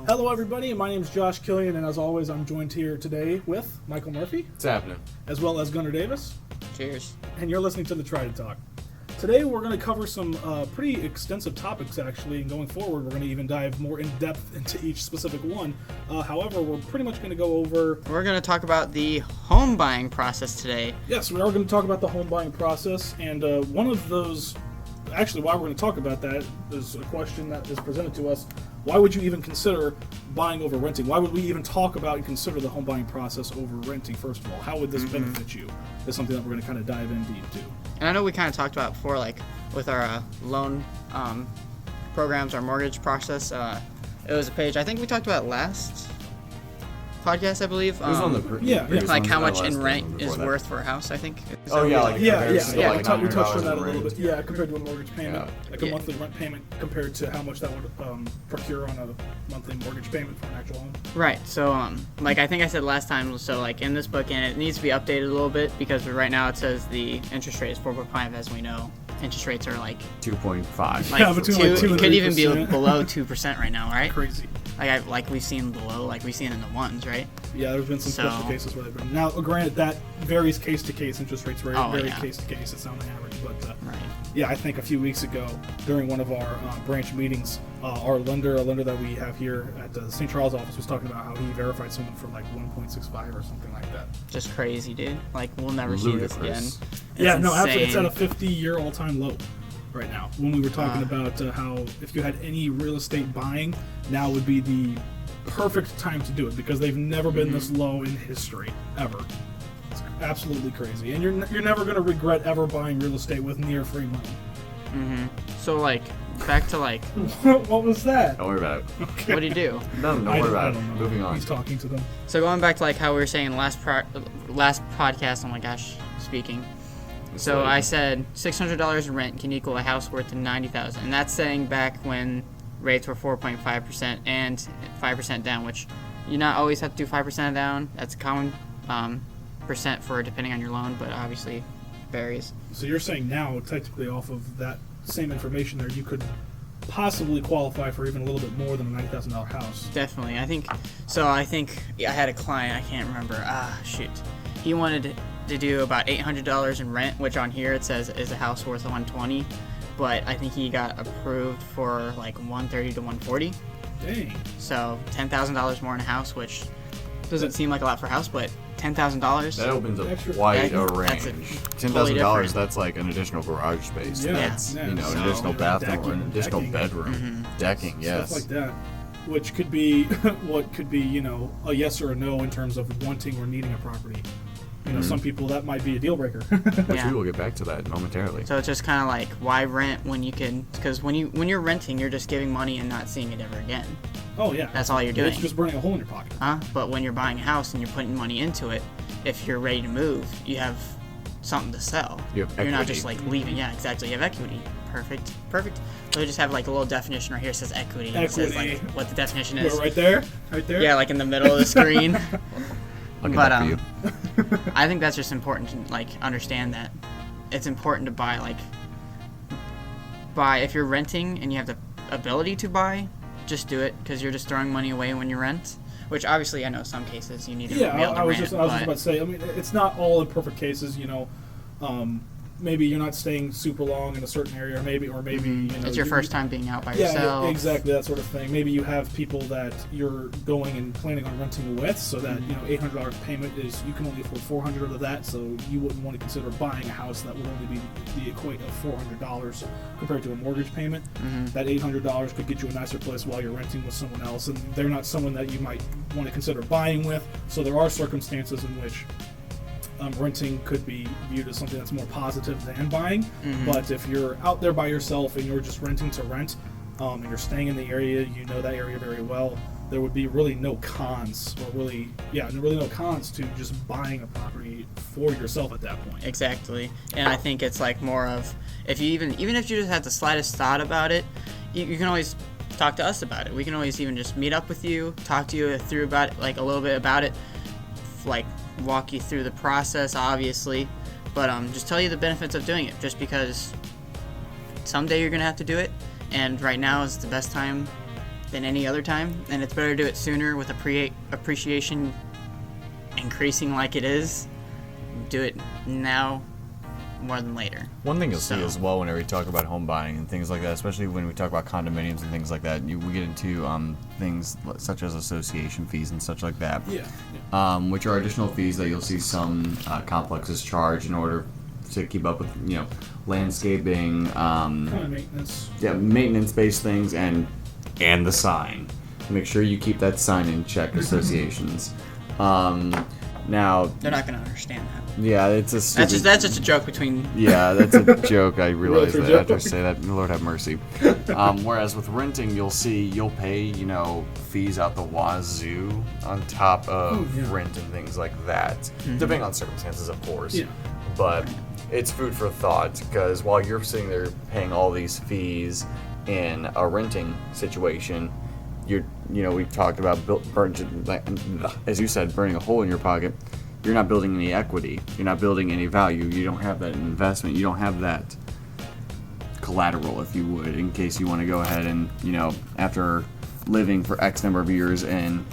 Hello everybody, my name is Josh Killian, and as always I'm joined here today with Michael Murphy. What's happening? As well as Gunnar.Davis. Cheers. And you're listening to the Trident Talk. Today we're going to cover some pretty extensive topics actually, and going forward we're going to even dive more in depth into each specific one. However, we're pretty much going to go over... We're going to talk about the home buying process today. Yes, we are going to talk about the home buying process, and one of those... Actually, why we're going to talk about that is a question that is presented to us. Why would you even consider buying over renting? Why would we even talk about and consider the home buying process over renting, first of all? How would this benefit you? Is something that we're going to kind of dive in deep to. And I know we kind of talked about before, like with our loan programs, our mortgage process. It was a page, I think we talked about last podcast, I believe. It was on the like how much in rent is worth for a house, I think. We touched on that a little bit. Yeah, compared to a mortgage payment, a monthly rent payment compared to how much that would procure on a monthly mortgage payment for an actual home. Right. So, like I think I said last time, so like in this book, and it needs to be updated a little bit because right now it says the interest rate is 4.5, as we know. Interest rates are like 2.5. Like between 2 like 2 and 3%. It could even be below 2% right now, right? Crazy. Like we've seen below, like we've seen in the ones, right? Yeah, there's been some special cases where they've been. Now, granted, that varies case to case. Interest rates vary case to case. It's on the average, but yeah, I think a few weeks ago during one of our branch meetings, our lender, a lender that we have here at the St. Charles office, was talking about how he verified someone for like 1.65 or something like that. Just crazy, dude. Like we'll never see this again. Absolutely. It's at a 50-year all-time low right now. When we were talking about how if you had any real estate buying, now would be the perfect time to do it because they've never been this low in history ever. It's absolutely crazy, and you're never going to regret ever buying real estate with near free money. So like back to like what was that? Don't worry about it. Okay. What do you do? Don't worry about it. Moving on. He's talking to them. So going back to like how we were saying in the last podcast, oh my gosh, speaking. So I said $600 in rent can equal a house worth of $90,000, and that's saying back when rates were 4.5% and 5% down, which you not always have to do 5% down. That's a common percent for depending on your loan, but obviously varies. So you're saying now, technically off of that same information there, you could possibly qualify for even a little bit more than a $90,000 house. Definitely. I think I had a client, I can't remember. He wanted to do about $800 in rent, which on here it says is a house worth $120, but I think he got approved for like $130 to $140. Dang. So $10,000 more in a house, which doesn't seem like a lot for a house, but $10,000. That opens up quite a range. $10,000. That's like an additional garage space. Yeah, that's an additional bathroom, an additional bedroom, decking. Yes. Stuff like that, which could be what could be a yes or a no in terms of wanting or needing a property. Some people that might be a deal breaker. Which we will get back to that momentarily. So it's just kind of like, why rent when you can? Because when you're renting, you're just giving money and not seeing it ever again. Oh yeah, that's all you're doing. It's just burning a hole in your pocket. But when you're buying a house and you're putting money into it, if you're ready to move, you have something to sell. You're not just like leaving. Yeah, exactly. You have equity. Perfect. So we just have like a little definition right here. It says equity. It says like what the definition is. Right there. Yeah, like in the middle of the screen. But I think that's just important to like understand that it's important to buy if you're renting and you have the ability to buy, just do it because you're just throwing money away when you rent. Which obviously I know some cases you need to be able to rent. I was just about to say. I mean, it's not all in perfect cases. Maybe you're not staying super long in a certain area, or maybe it's your first time being out by yourself. Yeah, exactly, that sort of thing. Maybe you have people that you're going and planning on renting with, so that $800 payment is you can only afford $400 of that, so you wouldn't want to consider buying a house that would only be the equate of $400 compared to a mortgage payment. That $800 could get you a nicer place while you're renting with someone else, and they're not someone that you might want to consider buying with. So there are circumstances in which renting could be viewed as something that's more positive than buying. But if you're out there by yourself and you're just renting to rent, and you're staying in the area, you know that area very well, there would be really no cons, no cons to just buying a property for yourself at that point. Exactly. And I think it's like more of, if you even if you just have the slightest thought about it, you can always talk to us about it. We can always even just meet up with you, talk to you through about it, like a little bit about it, like walk you through the process, obviously, but just tell you the benefits of doing it, just because someday you're gonna have to do it, and right now is the best time than any other time, and it's better to do it sooner with appreciation increasing like it is. Do it now more than later. One thing you'll see as well whenever we talk about home buying and things like that, especially when we talk about condominiums and things like that, we get into things such as association fees and such like that, which are additional fees that you'll see some complexes charge in order to keep up with, landscaping, maintenance. Yeah, maintenance-based things, and the sign. Make sure you keep that sign in check. Associations. Now they're not going to understand that. Yeah, it's a stupid... That's just a joke between... Yeah, that's a joke. I realize that after I say that. Lord have mercy. Whereas with renting, you'll pay, fees out the wazoo on top of rent and things like that. Depending on circumstances, of course. Yeah. But it's food for thought, because while you're sitting there paying all these fees in a renting situation, we've talked about as you said, burning a hole in your pocket. You're not building any equity. You're not building any value. You don't have that investment. You don't have that collateral, if you would, in case you want to go ahead and, after living for X number of years in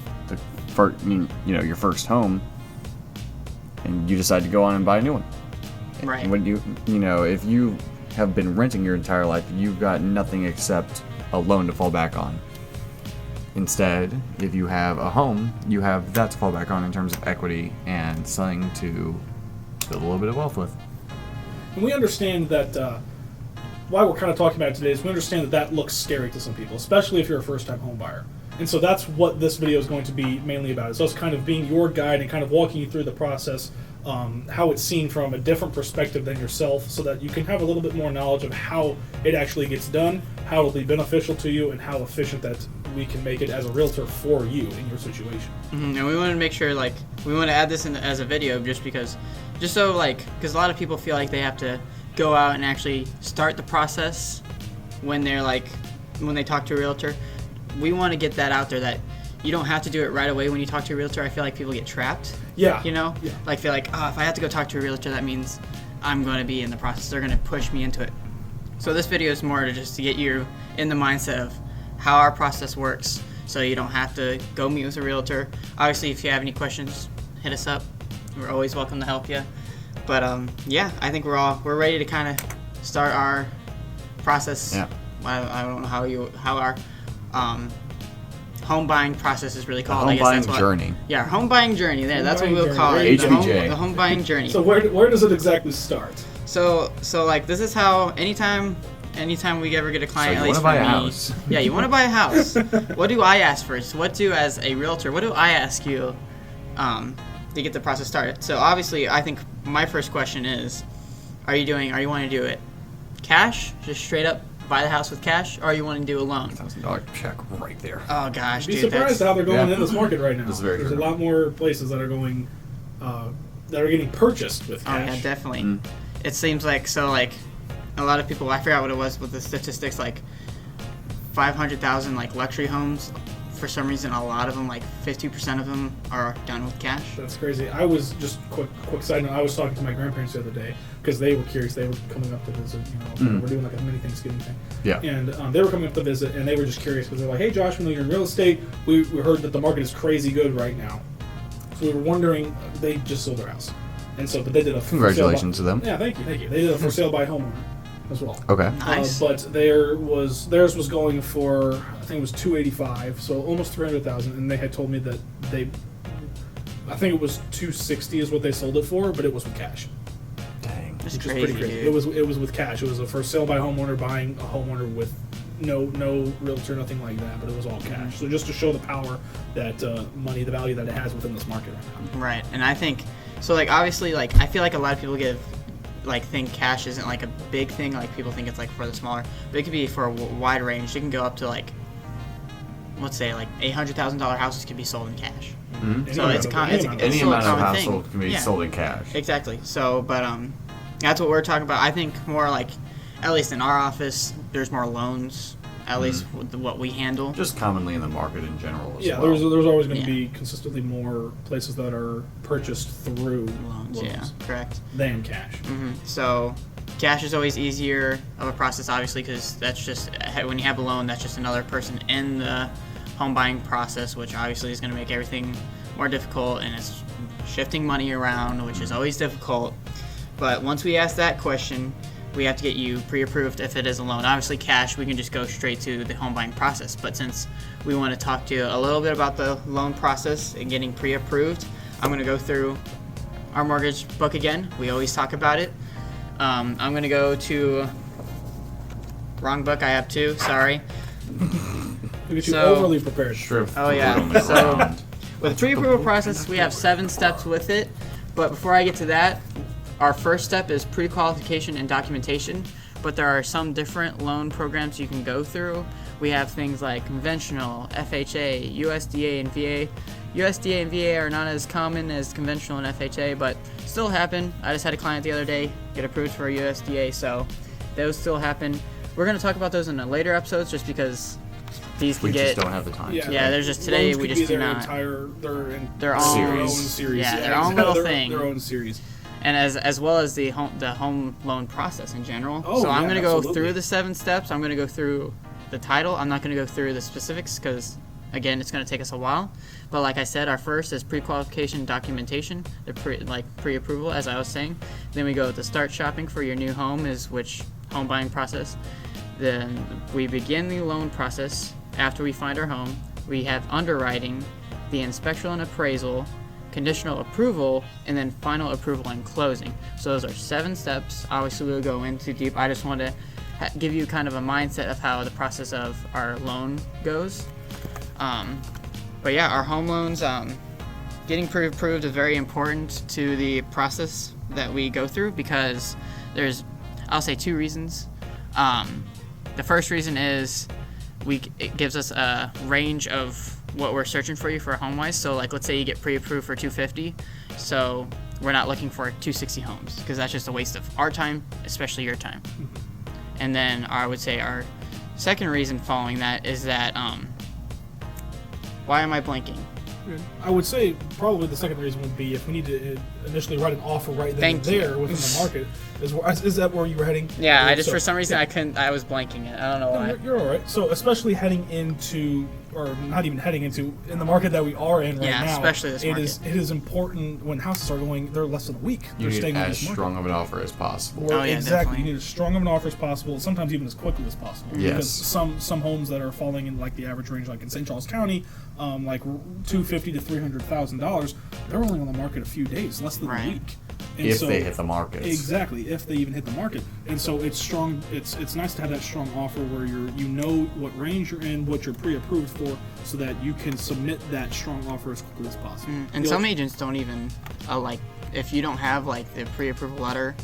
your first home, and you decide to go on and buy a new one. Right. When if you have been renting your entire life, you've got nothing except a loan to fall back on. Instead, if you have a home, you have that to fall back on in terms of equity and something to build a little bit of wealth with. And we understand that, why we're kind of talking about it today is we understand that looks scary to some people, especially if you're a first-time home buyer. And so that's what this video is going to be mainly about. It's us kind of being your guide and kind of walking you through the process, how it's seen from a different perspective than yourself, so that you can have a little bit more knowledge of how it actually gets done, how it'll be beneficial to you, and how efficient that we can make it as a realtor for you in your situation. And we want to make sure, we want to add this in as a video because a lot of people feel like they have to go out and actually start the process when they talk to a realtor. We want to get that out there that you don't have to do it right away when you talk to a realtor. I feel like people get trapped. Yeah. Feel like, if I have to go talk to a realtor, that means I'm going to be in the process. They're going to push me into it. So this video is more to just to get you in the mindset of how our process works, so you don't have to go meet with a realtor. Obviously, if you have any questions, hit us up. We're always welcome to help you. But I think we're ready to kind of start our process. Yeah. I don't know how our home buying process is really called. Home buying journey. Yeah, our home buying journey. That's what we'll call it. HBJ. The home buying journey. So where does it exactly start? So this is how anytime we ever get a client, so at least for me. House. Yeah, you want to buy a house. What do I ask first? As a realtor, what do I ask you to get the process started? So obviously, I think my first question is, are you wanting to do it cash, just straight up buy the house with cash, or you want to do a loan? $1,000 check right there. Oh gosh, You'd be surprised how they're going in this market right now. There's a lot more places that are going that are getting purchased with cash. Oh yeah, definitely. It seems like a lot of people, I forgot what it was with the statistics, 500,000 luxury homes. For some reason, a lot of them, 50% of them, are done with cash. That's crazy. I was just quick side note. I was talking to my grandparents the other day because they were curious. They were coming up to visit. We're doing a mini Thanksgiving thing. Yeah. And they were coming up to visit, and they were just curious because they're like, "Hey, Josh, we know you're in real estate. We heard that the market is crazy good right now." So we were wondering. They just sold their house, and so but they did a congratulations to them. Yeah, thank you. They did a for sale by homeowner as well. Okay. Nice. But theirs was going for, I think it was $285, so almost $300,000, and they had told me that I think it was $260 is what they sold it for, but it was with cash. Dang. That's Which crazy, is pretty crazy. dude. It was with cash. It was a for sale by homeowner buying a homeowner with no realtor, nothing like that, but it was all cash. So just to show the power that money, the value that it has within this market right now. Right, and I think so. Obviously, I feel like a lot of people think cash isn't a big thing. People think it's for the smaller, but it could be for a wide range. It can go up to let's say $800,000 houses can be sold in cash. Mm-hmm. So it's any still amount a of common household thing. can be sold in cash. Exactly. So, but that's what we're talking about. I think more at least in our office, there's more loans. At least with what we handle. Just commonly in the market in general as well. There's always going to be consistently more places that are purchased through loans. Yeah, correct. Than cash. Mm-hmm. So cash is always easier of a process, obviously, because that's just, when you have a loan, that's just another person in the home buying process, which obviously is going to make everything more difficult, and it's shifting money around, which is always difficult. But once we ask that question, we have to get you pre-approved if it is a loan. Obviously cash, we can just go straight to the home buying process. But since we want to talk to you a little bit about the loan process and getting pre-approved, I'm going to go through our mortgage book again. We always talk about it. I'm going to go to... Wrong book, I have two, sorry. Look at you overly prepared. Sure. Oh yeah, so with the pre-approval process, we have 7 steps with it. But before I get to that, our first step is pre-qualification and documentation, but there are some different loan programs you can go through. We have things like conventional, FHA, USDA, and VA. USDA and VA are not as common as conventional and FHA, but still happen. I just had a client the other day get approved for a USDA, so those still happen. We're going to talk about those in the later episodes just because these can We get... just don't have the time. Yeah, there's just today Loans we could just be do their not. their own series. Yeah, their own little thing. Their own series. And as well as the home loan process in general. Oh, so I'm yeah, going to go absolutely. through the 7 steps. I'm going to go through the title. I'm not going to go through the specifics because, again, it's going to take us a while. But like I said, our first is pre-qualification documentation, the pre-approval, as I was saying. Then we go to start shopping for your new home, which home buying process. Then we begin the loan process after we find our home. We have underwriting, the inspection and appraisal, conditional approval, and then final approval and closing. So those are 7 steps. Obviously, we'll go into deep. I just want to give you kind of a mindset of how the process of our loan goes. But yeah, our home loans, getting pre-approved is very important to the process that we go through because there's, I'll say 2 reasons. The first reason is it gives us a range of what we're searching for you for home-wise. So like, let's say you get pre-approved for 250. So we're not looking for 260 homes because that's just a waste of our time, especially your time. And then I would say our second reason following that is that, why am I blanking? I would say probably the second reason would be if we need to initially write an offer right then and there within the market. Is that where you were heading? Yeah, I just for some reason I was blanking it. I don't know why. You're all right. So especially heading into, or not even heading into, in the market that we are in right now. Yeah, especially this market. It is important when houses are going, they're less than a week. You They're need staying in as this market. strong of an offer as possible. Or Oh, yeah, exactly. definitely. You need as strong of an offer as possible, sometimes even as quickly as possible. Yes. Because some homes that are falling in like the average range, like in St. Charles County, like $250,000 to $300,000, they're only on the market a few days, less than a week. And if they hit the markets. Exactly, if they even hit the market. And so it's strong. It's nice to have that strong offer where you know what range you're in, what you're pre-approved for, so that you can submit that strong offer as quickly as possible. And some agents don't even like if you don't have like the pre-approval letter,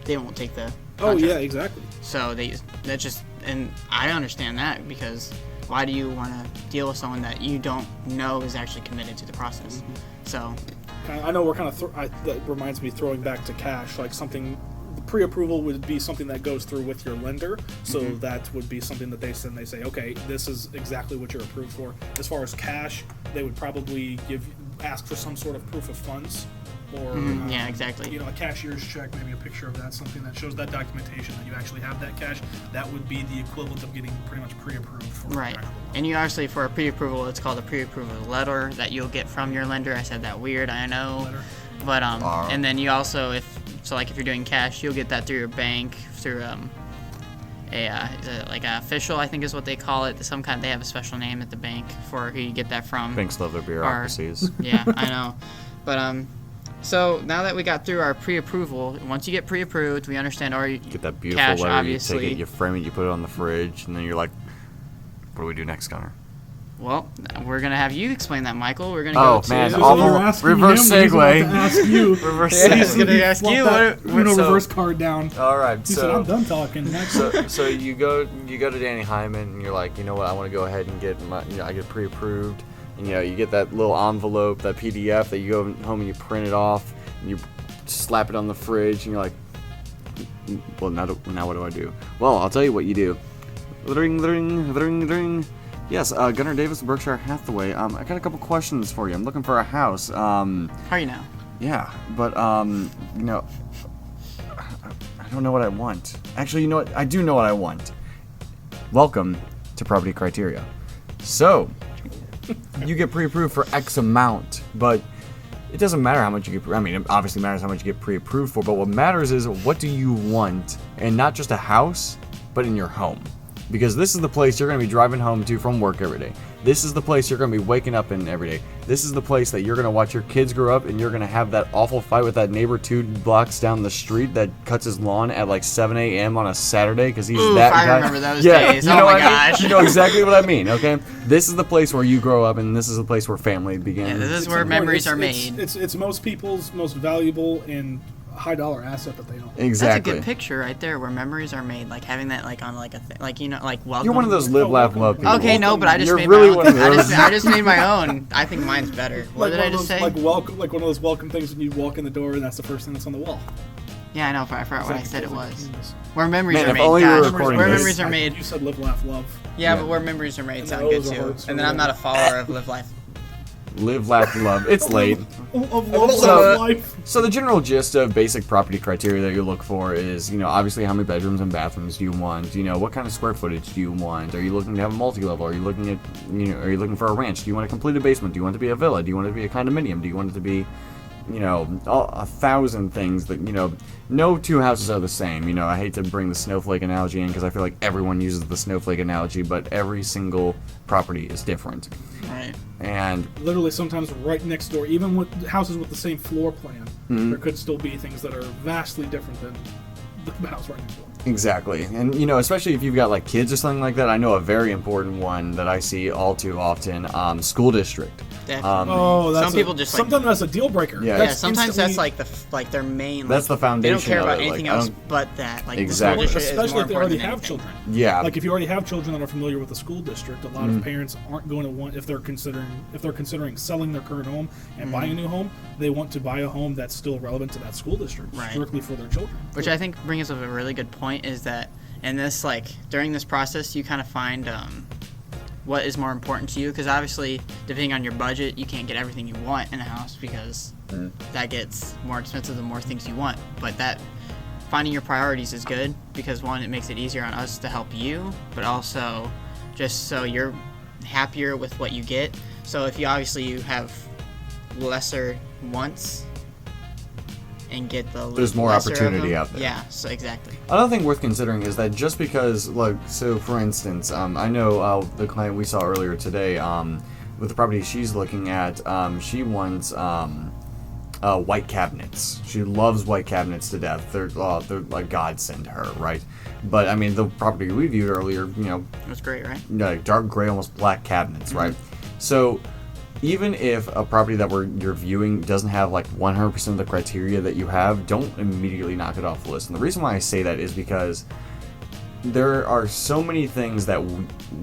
they won't take the contract. Oh yeah, exactly. So that just, and I understand that because why do you want to deal with someone that you don't know is actually committed to the process? So I know we're kind of that reminds me throwing back to cash, like something. Pre-approval would be something that goes through with your lender, so that would be something that they send. They say, okay, this is exactly what you're approved for. As far as cash, they would probably ask for some sort of proof of funds, or yeah, exactly. You know, a cashier's check, maybe a picture of that, something that shows that documentation that you actually have that cash. That would be the equivalent of getting pretty much pre-approved for Right. an actual loan. And you actually, for a pre-approval, it's called a pre-approval letter that you'll get from your lender. I said that weird, I know. Letter. But and then you also, if you're doing cash, you'll get that through your bank through is it like a official, I think is what they call it. They have a special name at the bank for who you get that from. Banks love their bureaucracies. Yeah, I know. But so now that we got through our pre-approval, once you get pre-approved, we understand Get that beautiful cash, letter, obviously. you take it, you frame it, you put it on the fridge, and then you're like, what do we do next, Gunnar? Well, we're gonna have you explain that, Michael. We're gonna Oh, go man, to. awful. You're asking Reverse him, he's about segue. to ask you. Reverse Yeah, he's segue. gonna ask you what. Reverse card down. All right, He said, "I'm done talking." Next. so you go to Danny Hyman and you're like, you know what, I want to go ahead and get I get pre-approved, and you get that little envelope, that PDF that you go home and you print it off and you slap it on the fridge, and you're like, well, now what do I do? Well, I'll tell you what you do. Ring, ring, ring, ring. Yes, Gunnar.Davis, Berkshire Hathaway. I got a couple questions for you. I'm looking for a house. How are you now? Yeah, but I don't know what I want. Actually, you know what? I do know what I want. Welcome to Property Criteria. So, you get pre-approved for X amount, but it doesn't matter how much you get. I mean, it obviously matters how much you get pre-approved for, but what matters is what do you want, and not just a house, but in your home. Because this is the place you're going to be driving home to from work every day. This is the place you're going to be waking up in every day. This is the place that you're going to watch your kids grow up, and you're going to have that awful fight with that neighbor 2 blocks down the street that cuts his lawn at like 7 a.m. on a Saturday because he's that guy. I remember those days. Oh my gosh. You know exactly what I mean, okay? This is the place where you grow up, and this is the place where family begins. Yeah, this is where memories are made. It's most people's most valuable and high dollar asset that they own. Exactly. That's a good picture right there, where memories are made, like having that like on like a like like welcome. You're one of those live, laugh, love people. Okay, no, but I just You're made really my own. one of those. I just made my own. I think mine's better. What did I just say? Like welcome, like one of those welcome things when you walk in the door and that's the first thing that's on the wall. Yeah, I know. I forgot what I said it was. Where memories Man, are if made. only you were Gosh, recording where this. memories are made. You said live, laugh, love. Yeah, Yeah. but where memories are made And sound those good are too. hearts And then for I'm not a follower of Live Life. Live, laugh, love. It's late. Of love, So- life. So the general gist of basic property criteria that you look for is, obviously how many bedrooms and bathrooms do you want? What kind of square footage do you want? Are you looking to have a multi-level? Are you looking at, are you looking for a ranch? Do you want a completed basement? Do you want it to be a villa? Do you want it to be a condominium? Do you want it to be, 1,000 things that, no 2 houses are the same. I hate to bring the snowflake analogy in because I feel like everyone uses the snowflake analogy, but every single property is different. Right. And Literally, sometimes right next door, even with houses with the same floor plan, there could still be things that are vastly different than the house right next door. exactly. And, especially if you've got like kids or something like that, I know a very important one that I see all too often, school district. Definitely. That's Some people just like. sometimes that's a deal breaker. Yeah. Yeah, sometimes that's like their main. That's the foundation. They don't care of about it. anything Like, else but that. Like Exactly. the school district is Especially more if they already important have than anything. children. Yeah. Like if you already have children that are familiar with the school district, a lot of parents aren't going to want, if they're considering selling their current home and buying a new home, they want to buy a home that's still relevant to that school district, Right. strictly for their children. Which I think brings up a really good point is that in this during this process you kind of find what is more important to you, because obviously depending on your budget you can't get everything you want in a house because that gets more expensive the more things you want, but that finding your priorities is good because one, it makes it easier on us to help you, but also just so you're happier with what you get. So if you have lesser wants and get the There's more lesser of opportunity them. out there. Yeah, so exactly. Another thing worth considering is that just because, so for instance, I know the client we saw earlier today, with the property she's looking at, she wants white cabinets. She loves white cabinets to death. They're like godsend to her, right? But I mean, the property we viewed earlier, It was great, right? dark gray, almost black cabinets, right? So even if a property that you're viewing doesn't have like 100% of the criteria that you have, don't immediately knock it off the list. And the reason why I say that is because there are so many things that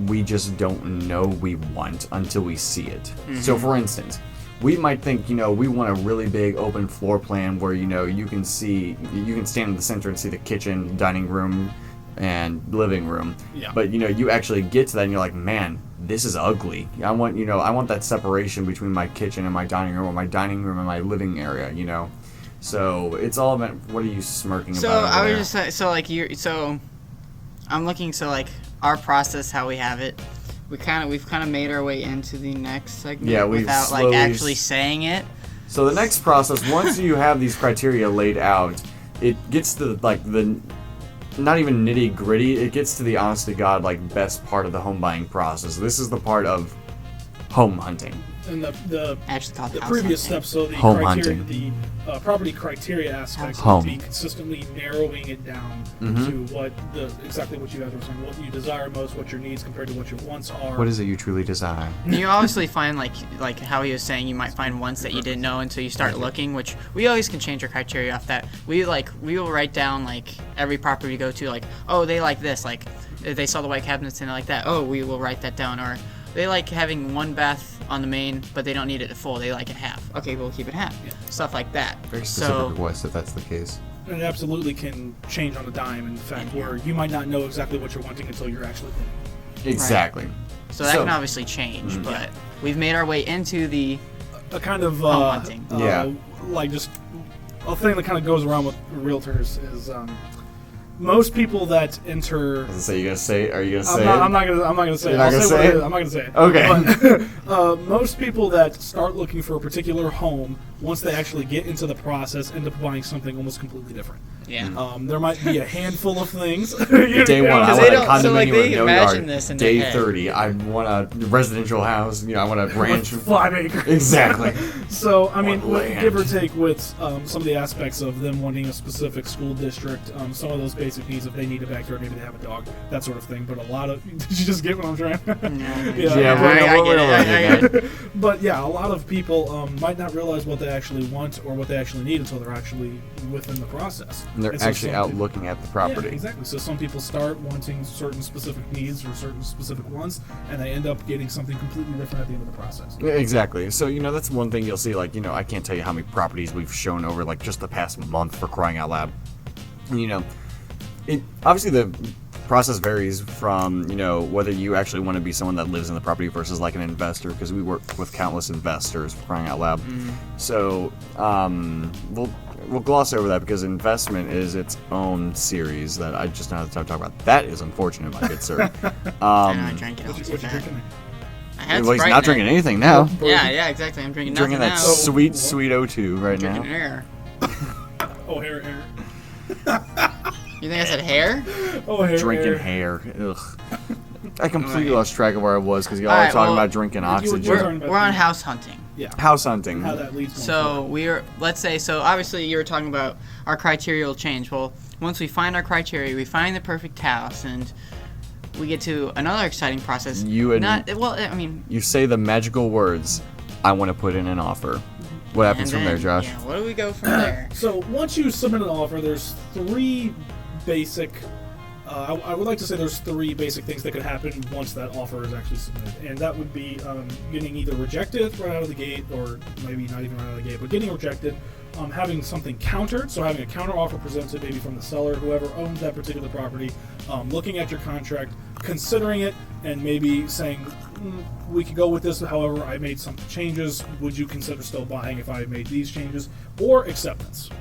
we just don't know we want until we see it. So for instance, we might think, we want a really big open floor plan where, you can stand in the center and see the kitchen, dining room, and living room. Yeah. But, you actually get to that and you're like, man, this is ugly. I want that separation between my kitchen and my dining room, or my dining room and my living area, So it's all about, what are you smirking So about over I there? was just so I'm looking, our process, how we have it. We've kind of made our way into the next segment without slowly actually saying it. So the next process, once you have these criteria laid out, it gets to the not even nitty gritty, it gets to the honest to God best part of the home buying process. This is the part of home hunting. And the Actually called the house previous hunting. steps, so the Home criteria, hunting. the property criteria aspect Home. would be consistently narrowing it down to exactly what you guys were saying, what you desire most, what your needs compared to what your wants are. What is it you truly desire? You obviously find like how he was saying, you might find ones that you didn't know until you start looking, which we always can change our criteria off that. We will write down every property we go to, oh, they like this, if they saw the white cabinets and they like that, oh, we will write that down. Or they like having one bath on the main, but they don't need it full, they like it half. Okay, we'll keep it half. Yeah. Stuff like that. Very specific request if that's the case. And it absolutely can change on a dime, in fact, where you might not know exactly what you're wanting until you're actually there. Exactly. So that can obviously change, but we've made our way into the a kind of home hunting. Just a thing that kind of goes around with realtors is most people that enter. So are you gonna say it? I'm not gonna say it. You're not gonna say it? I'm not gonna say it. Okay. Most people that start looking for a particular home, once they actually get into the process, end up buying something almost completely different. Yeah. There might be a handful of things. Day one, I want a condominium with no yard. This in Day their head. 30, I want a residential house. I want a ranch. 5 acres. Exactly. So, I mean, Land. give or take with some of the aspects of them wanting a specific school district, some of those basic needs, if they need a backyard, maybe they have a dog, that sort of thing. But a lot of... Did you just get what I'm trying? Yeah, we're But yeah, a lot of people might not realize what they actually want or what they actually need until they're actually within the process. And they're And so actually some out people- looking at the property. Yeah, exactly. So some people start wanting certain specific needs or certain specific wants, and they end up getting something completely different at the end of the process. Exactly. So, that's one thing you'll see, I can't tell you how many properties we've shown over, just the past month, for crying out loud. Obviously the process varies from, whether you actually want to be someone that lives in the property versus like an investor, because we work with countless investors, for crying out loud. So, we'll gloss over that because investment is its own series that I just don't have the time to talk about. That is unfortunate, my good sir. I drank it all What too you fast. drinking? I had Well, he's Sprite not in it. drinking anything now. Yeah, exactly. I'm drinking nothing Drinking that now. sweet, sweet O2 right Drinking now. air. Oh, hair. You think I said hair? Oh, hair. Drinking hair. Ugh. I completely Alright. lost track of where I was because y'all are Alright, talking well, about drinking were- oxygen. We're- We're on house hunting. Yeah. House hunting. How that leads. So let's say, obviously you were talking about our criteria will change. Well, once we find our criteria, we find the perfect house, and we get to another exciting process. You say the magical words, I want to put in an offer. What happens from there, Josh? Yeah, where do we go from there? So once you submit an offer, there's three basic. I would like to say there's three basic things that could happen once that offer is actually submitted, and that would be getting either rejected right out of the gate, or maybe not even right out of the gate, but getting rejected, having something countered, so having a counter offer presented maybe from the seller, whoever owns that particular property, looking at your contract, considering it, and maybe saying, we could go with this, however, I made some changes, would you consider still buying if I made these changes, or acceptance,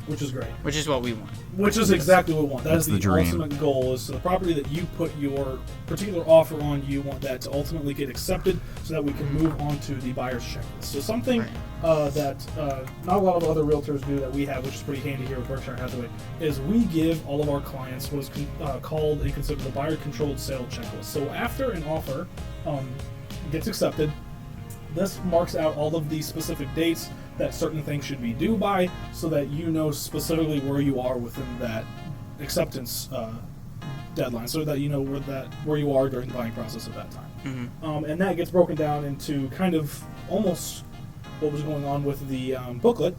which is great. Which is what we want. Which is exactly what we want. That's the the dream. ultimate goal, is the property that you put your particular offer on, you want that to ultimately get accepted so that we can move on to the buyer's checklist. So something that not a lot of other realtors do that we have, which is pretty handy here with Berkshire Hathaway, is we give all of our clients what is called and considered the buyer-controlled sale checklist. So after an offer gets accepted, this marks out all of the specific dates that certain things should be due by, so that you know specifically where you are within that acceptance deadline, so that you know where you are during the buying process at that time. And that gets broken down into kind of almost what was going on with the booklet,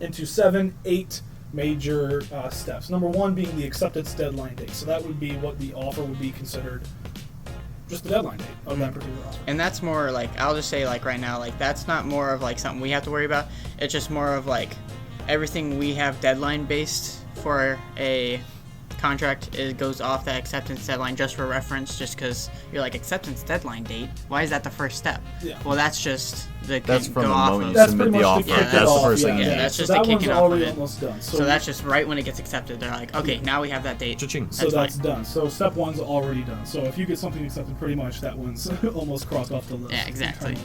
into 7-8 major steps. Number one being the acceptance deadline date. So that would be what the offer would be considered, just the deadline date of that particular offer. And that's more I'll just say right now, that's not more of something we have to worry about. It's just more of everything we have deadline based for a contract, it goes off that acceptance deadline just for reference, just because you're acceptance deadline date, why is that the first step? Yeah. Well, that's just That's from the moment you That's submit pretty the much offer. to Yeah, kick it That's the off, first thing. yeah, that's just so the that one's kicking off of already it. almost done. So that's just right when it gets accepted. They're okay, now we have that date. Cha-ching. So that's fine. done. So step one's already done. So if you get something accepted, pretty much that one's almost crossed off the list. Yeah, exactly.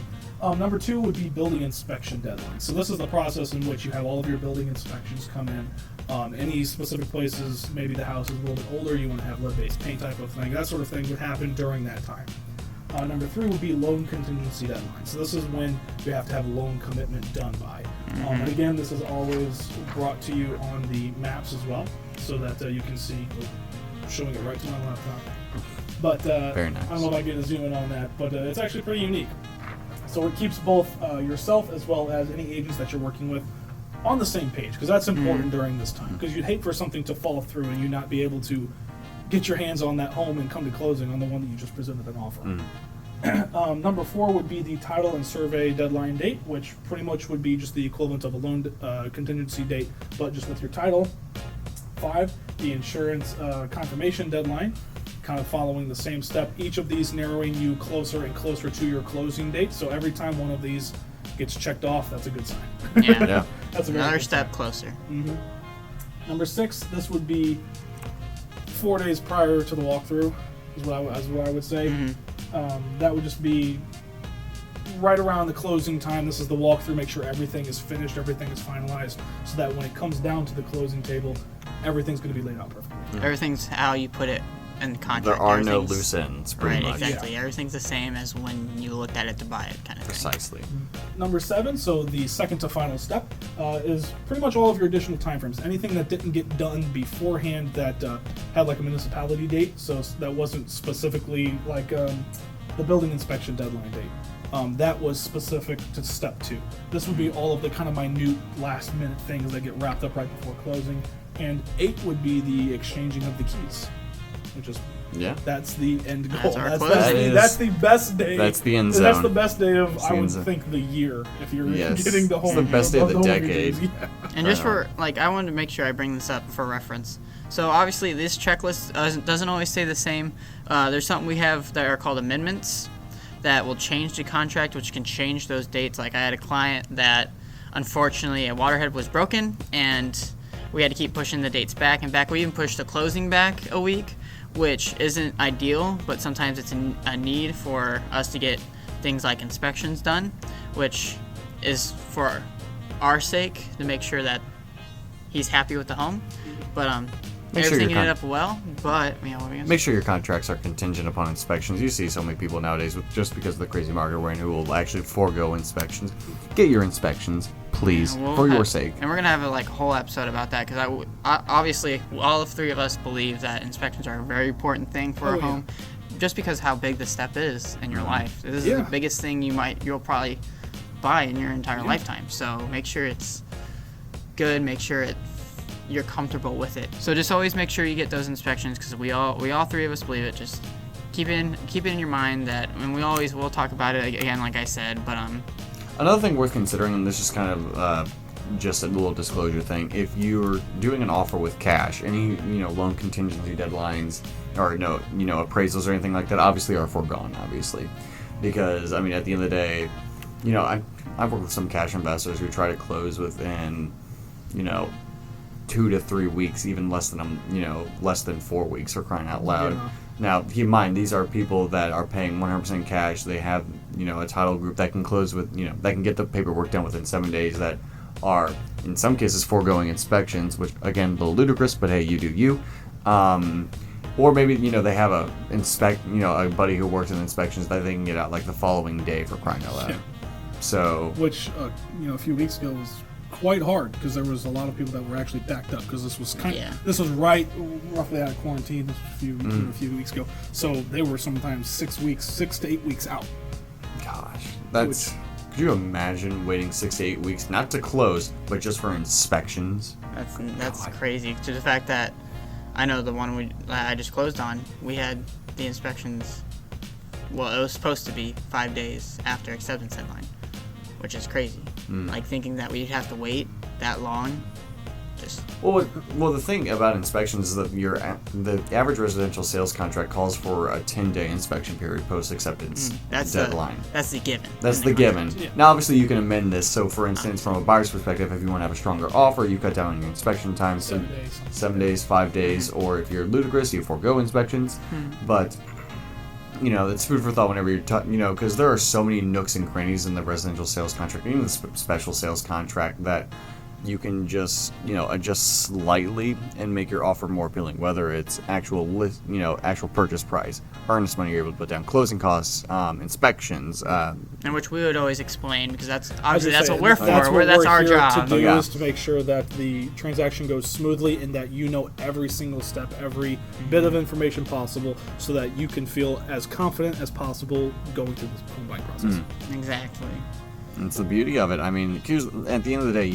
Number two would be building inspection deadline. So this is the process in which you have all of your building inspections come in. Any specific places, maybe the house is a little bit older, you want to have lead-based paint type of thing. That sort of thing would happen during that time. Number three would be loan contingency deadline. So this is when you have to have a loan commitment done by. And again, this is always brought to you on the maps as well, so that you can see. I'm showing it right to my laptop. But Very nice. I don't know if I get to zoom in on that, but it's actually pretty unique. So it keeps both yourself as well as any agents that you're working with on the same page, because that's important during this time. Because you'd hate for something to fall through and you not be able to get your hands on that home and come to closing on the one that you just presented an offer. Number four would be the title and survey deadline date, which pretty much would be just the equivalent of a loan contingency date, but just with your title. 5, the insurance confirmation deadline, kind of following the same step. Each of these narrowing you closer and closer to your closing date. So every time one of these gets checked off, that's a good sign. Yeah. Yeah. That's a very Another good step sign. closer. Number 6, this would be 4 days prior to the walkthrough, is what I would say. That would just be right around the closing time. This is the walkthrough. Make sure everything is finished, everything is finalized, so that when it comes down to the closing table, everything's going to be laid out perfectly. Everything's how you put it in the contract. There are no loose ends, pretty much. Exactly. Yeah. Everything's the same as when you looked at it to buy it, kind of Precisely. thing. Number 7, so the second to final step, is pretty much all of your additional timeframes. Anything that didn't get done beforehand that had like a municipality date, so that wasn't specifically like the building inspection deadline date. That was specific to step 2. This would be all of the kind of minute last minute things that get wrapped up right before closing. And 8 would be the exchanging of the keys. Which is that's the end goal. That's the best day. That's the end zone. That's the best day of I would think the year if you're getting the home. It's the best day of the decade. And just for I wanted to make sure I bring this up for reference. So obviously this checklist doesn't always stay the same. There's something we have that are called amendments that will change the contract, which can change those dates. Like I had a client that unfortunately a waterhead was broken and we had to keep pushing the dates back and back. We even pushed the closing back a week, which isn't ideal, but sometimes it's a need for us to get things like inspections done, which is for our sake to make sure that he's happy with the home. But everything ended up well, but what are we gonna make sure your contracts are contingent upon inspections. You see so many people nowadays, just because of the crazy market we're in, who will actually forego inspections. Get your inspections, please, for your sake. And we're gonna have a whole episode about that because obviously all of 3 of us believe that inspections are a very important thing for a home, just because how big the step is in your life. This is the biggest thing you'll probably buy in your entire lifetime. So make sure it's good. Make sure you're comfortable with it. So just always make sure you get those inspections because we all 3 of us believe it. Just keep it in your mind that, and we'll talk about it again, like I said. But another thing worth considering, and this is kind of just a little disclosure thing, if you're doing an offer with cash, any loan contingency deadlines or appraisals or anything like that, obviously are foregone. Obviously, because at the end of the day, I've worked with some cash investors who try to close within 2 to 3 weeks, even less than 4 weeks, for crying out loud. Yeah. Now, keep in mind, these are people that are paying 100% cash. They have, a title group that can close with, that can get the paperwork done within 7 days, that are, in some cases, foregoing inspections, which, again, a little ludicrous, but hey, you do you. Or maybe, they have a buddy who works in inspections that they can get out, the following day, for crying out loud. Yeah. So... Which, a few weeks ago was quite hard because there was a lot of people that were actually backed up because this was this was roughly out of quarantine. This was a few weeks ago, so they were sometimes 6 to 8 weeks out. Gosh, could you imagine waiting 6 to 8 weeks not to close but just for inspections? That's crazy. To the fact that I know the one I just closed on, we had the inspections. Well, it was supposed to be 5 days after acceptance deadline, which is crazy. Thinking that we'd have to wait that long. Well, the thing about inspections is that the average residential sales contract calls for a 10-day inspection period post-acceptance deadline. That's the given. That's the given. Yeah. Now, obviously, you can amend this. So, for instance, from a buyer's perspective, if you want to have a stronger offer, you cut down on your inspection time. 7 days, 5 days, or if you're ludicrous, you forego inspections. But... it's food for thought whenever you're, because there are so many nooks and crannies in the residential sales contract, even the special sales contract, that you can just, adjust slightly and make your offer more appealing, whether it's actual purchase price, earnest money you're able to put down, closing costs, inspections. And which we would always explain, because that's what we're for. That's our job. To do is to make sure that the transaction goes smoothly and that every single step, every bit of information possible, so that you can feel as confident as possible going through this home buying process. Exactly. It's the beauty of it. At the end of the day,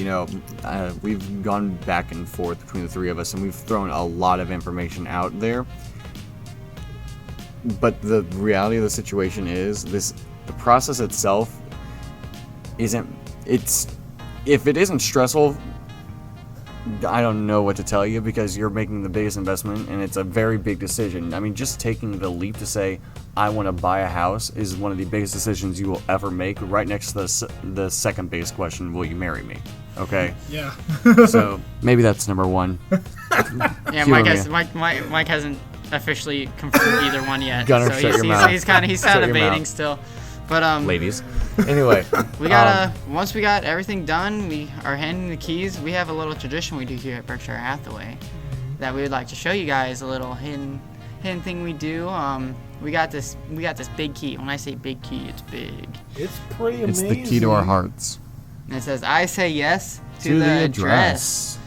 we've gone back and forth between the 3 of us, and we've thrown a lot of information out there. But the reality of the situation is, the process itself if it isn't stressful, I don't know what to tell you, because you're making the biggest investment, and it's a very big decision. Just taking the leap to say, I want to buy a house is one of the biggest decisions you will ever make, right next to the second biggest question, will you marry me? Okay? Yeah. So, maybe that's number 1. Yeah, Mike hasn't officially confirmed either one yet. Gunnar, so shut your mouth. He's kind of debating still. But ladies. Anyway, we got once we got everything done, we are handing the keys. We have a little tradition we do here at Berkshire Hathaway that we would like to show you guys. A little hidden thing we do. We got this big key. When I say big key, it's big. It's pretty it's amazing. the key to our hearts. And it says, "I say yes to the address."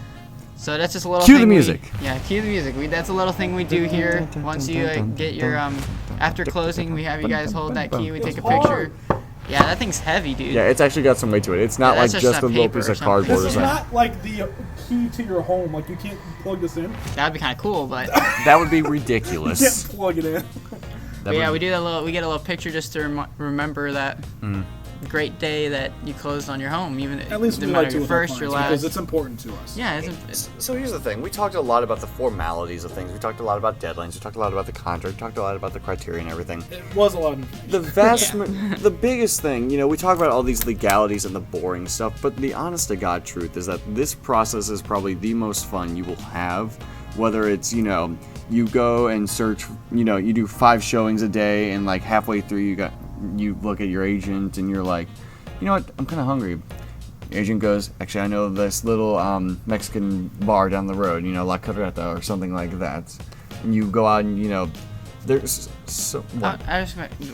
So that's just a little Cue thing the music. Cue the music. That's a little thing we do here. Once you get your after closing, we have you guys hold that key. We take a picture. Yeah, that thing's heavy, dude. Yeah, it's actually got some weight to it. It's not Yeah, like that's just just a a little paper piece or of something. cardboard or This is something. not like the key to your home. Like, you can't plug this in. That'd be kind of cool, but That would be You can't ridiculous. plug it in. we get a little picture just to remember that great day that you closed on your home, even At least no we matter like to your with our first, your clients, because last. it's important to us. Yeah, it's So here's the thing. We talked a lot about the formalities of things. We talked a lot about deadlines. We talked a lot about the contract. We talked a lot about the criteria and everything. It was a lot of information. The biggest thing, we talk about all these legalities and the boring stuff, but the honest to God truth is that this process is probably the most fun you will have. Whether it's, you go and search, you do 5 showings a day, and like halfway through you look at your agent and you're like, you know what, I'm kind of hungry. The agent goes, actually, I know this little Mexican bar down the road, La Carreta or something like that. And you go out and, there's so... What?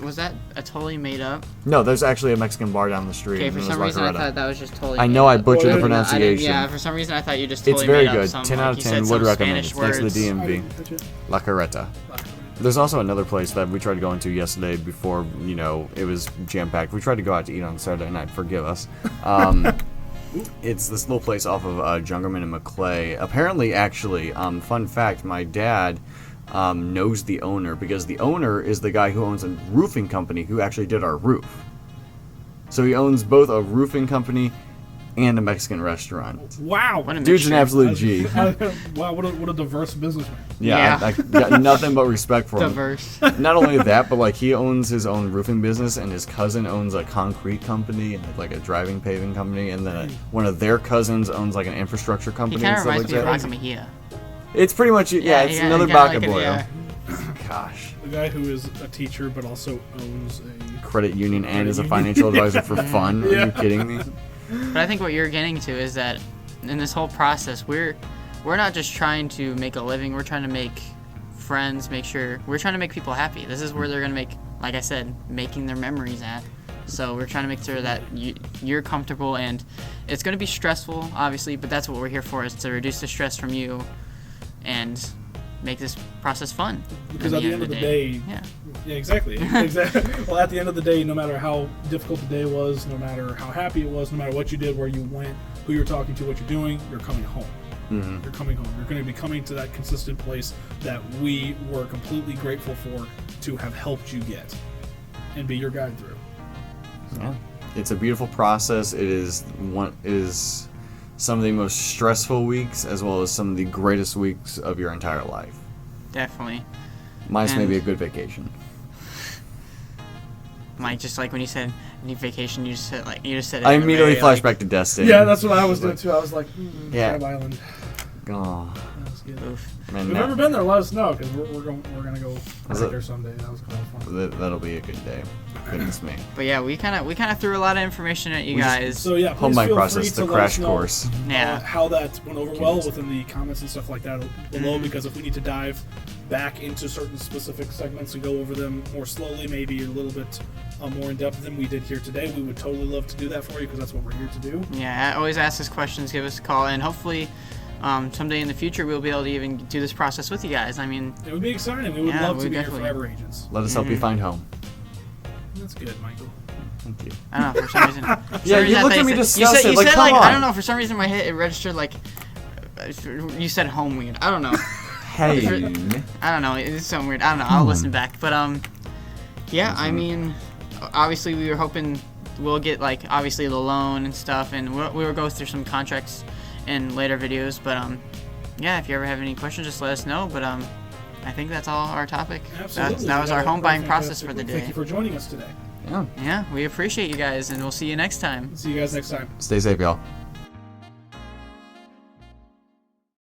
was that a totally made up? No, there's actually a Mexican bar down the street. Okay, and for it some was reason La I Carreta. thought that was just totally I made know I up. butchered Well, the pronunciation. Yeah, for some reason I thought you just totally It's very made up good. some, 10 out of you 10 said would some recommend it. Spanish Thanks to the words. I DMV. didn't touch it. La Carreta. There's also another place that we tried to go into yesterday before, it was jam-packed. We tried to go out to eat on Saturday night. Forgive us. It's this little place off of Jungerman and Maclay. Apparently, actually, fun fact, my dad knows the owner because the owner is the guy who owns a roofing company who actually did our roof. So he owns both a roofing company and a Mexican restaurant. Wow. What a Dude's an mixture. absolute G. Wow, what a diverse businessman. Yeah, I got nothing but respect for him. Diverse. Not only that, but like he owns his own roofing business, and his cousin owns a concrete company and like a driving paving company, and then one of their cousins owns like an infrastructure He company. kind and of stuff reminds like me of that. Rocky Mejia. It's pretty much it's Yeah, another kinda Baca like it, boy. yeah. Gosh, The guy who is a teacher but also owns a... credit union and is a financial advisor for fun. Yeah. Are you kidding me? But I think what you're getting to is that in this whole process, we're not just trying to make a living. We're trying to make friends, we're trying to make people happy. This is where they're gonna make, like I said, making their memories at. So we're trying to make sure that you're comfortable, and it's gonna be stressful, obviously, but that's what we're here for, is to reduce the stress from you and make this process fun. Because at the end of the day... Yeah, exactly. Well, at the end of the day, no matter how difficult the day was, no matter how happy it was, no matter what you did, where you went, who you're talking to, what you're doing, you're coming home. Mm-hmm. You're coming home. You're going to be coming to that consistent place that we were completely grateful for to have helped you get and be your guide through. Yeah, it's a beautiful process. It is some of the most stressful weeks, as well as some of the greatest weeks of your entire life. Definitely. Minus And- maybe a good vacation. Mike, just like when you said need vacation, you just said it. I in a immediately very, flashed like, back to Destiny. Yeah, that's what I was doing too. I was like, Yeah. Crab Island. Oh, That was good. Oof. man, If you've no. never been there, let us know, because we're going to go Is right it- there someday. That was kind of fun. That'll be a good day. Goodness me. But yeah, we kind of threw a lot of information at you guys. So yeah, please Home buying feel process, free the to let us crash know, course. Yeah. how that went over well Goodness. within the comments and stuff like that below, because if we need to dive back into certain specific segments and go over them more slowly, maybe a little bit more in depth than we did here today, we would totally love to do that for you, because that's what we're here to do. Yeah, always ask us questions, give us a call, and hopefully someday in the future we'll be able to even do this process with you guys. I mean, It would be exciting. We would Yeah, love to we be your definitely- forever agents. Let us help you find home. That's good, Michael. Thank you. I don't know, for some reason. Yeah, you looked at me disgusted. disgusted, You like, said, come I on. don't know, for some reason my head, it registered like, you said home weird. I don't know. Hey. I don't know, it's something weird. I don't know, I'll listen back. But, yeah, I mean, obviously we were hoping we'll get, like, obviously the loan and stuff, and we will go through some contracts in later videos. But, yeah, if you ever have any questions, just let us know. But, I think that's all our topic. Absolutely. That was We our had a home buying pretty process fantastic for the week. day. Thank you for joining us today. Yeah. Yeah, we appreciate you guys, and we'll see you next time. See you guys next time. Stay safe, y'all.